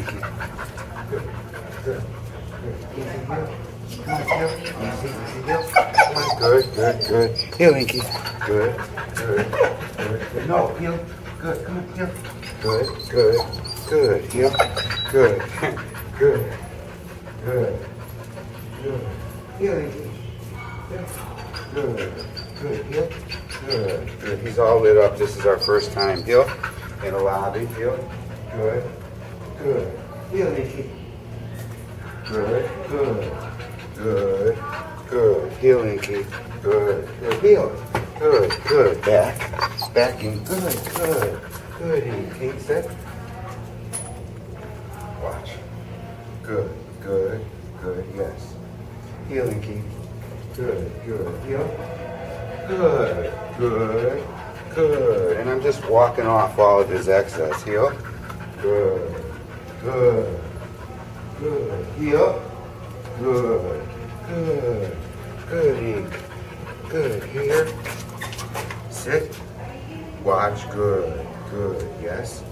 Inky. Good. Good. Easy heel. Come on, heel. Easy, easy heel. Come on. Good, good, good. Heel, Inky. Good, good, good, good. No, heel. Good. Come on, heel. Good, good, good. Heel. Good, good, good, good. Heel, Inky. Good, good. Heel. Good, good. He's all lit up. This is our first time. Heel. In the lobby. Heel. Good, good. Heel, Inky. Good, good, good, good. Heel, Inky. Good, good. Heel. Good, good. Back, backing. Good, good, good. Inky. Sit. Watch. Good, good, good. Yes. Heel, Inky. Good, good. Heel. Good, good, good. And I'm just walking off all of his excess. Heel. Good, good. Good. Heel. Good. Good. Good, Ink. Good. Here. Sit. Watch. Good. Good. Yes.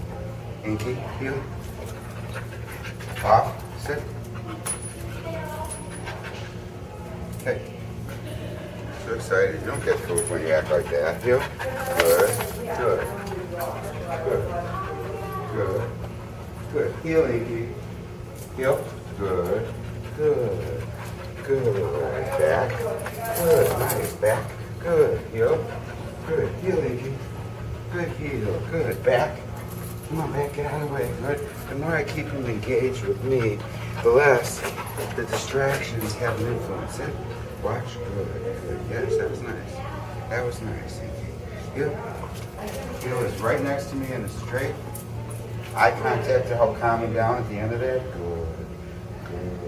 Inky. Heel. Off. Sit. Hey. So excited. You don't get food when you act like that. Heel. Good. Good. Good. Good. Good. Heel, Inky. Heel. Good. Good. Good. Back. Good. Nice. Back. Good. Heel. Good. Heel, Inky. Good heel. Good. Back. Come on, back. Get out of the way. Good. The more I keep him engaged with me, the less the distractions have an influence. Sit. Watch. Good. Good. Yes, that was nice. That was nice, Inky. Heel. Heel is right next to me in the straight. Eye contact to help calm me down at the end of that. Good. Good.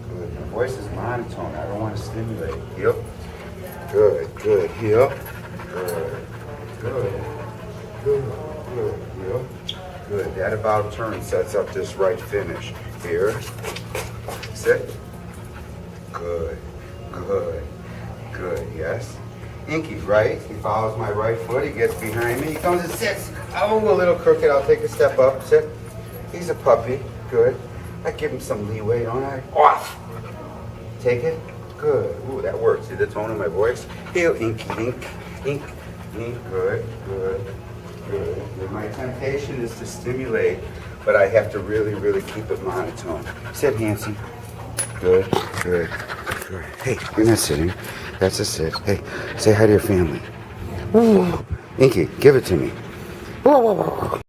Good. My voice is monotone. I don't want to stimulate. Heel. Good. Good. Heel. Good. Good. Good. Good. Heel. Good. That about turn sets up this right finish. Here. Sit. Good. Good. Good. Yes. Inky, right? He follows my right foot. He gets behind me. He comes and sits. Oh, a little crooked. I'll take a step up. Sit. He's a puppy. Good. I give him some leeway, don't I? Off. Take it. Good. Ooh, that works. See the tone of my voice? Heel, Inky, ink, ink, ink. Good, good, good. And my temptation is to stimulate, but I have to really, really keep it monotone. Sit, Hancy. Good, good, good. Hey, you're not sitting. That's a sit. Hey, say hi to your family. Inky, give it to me.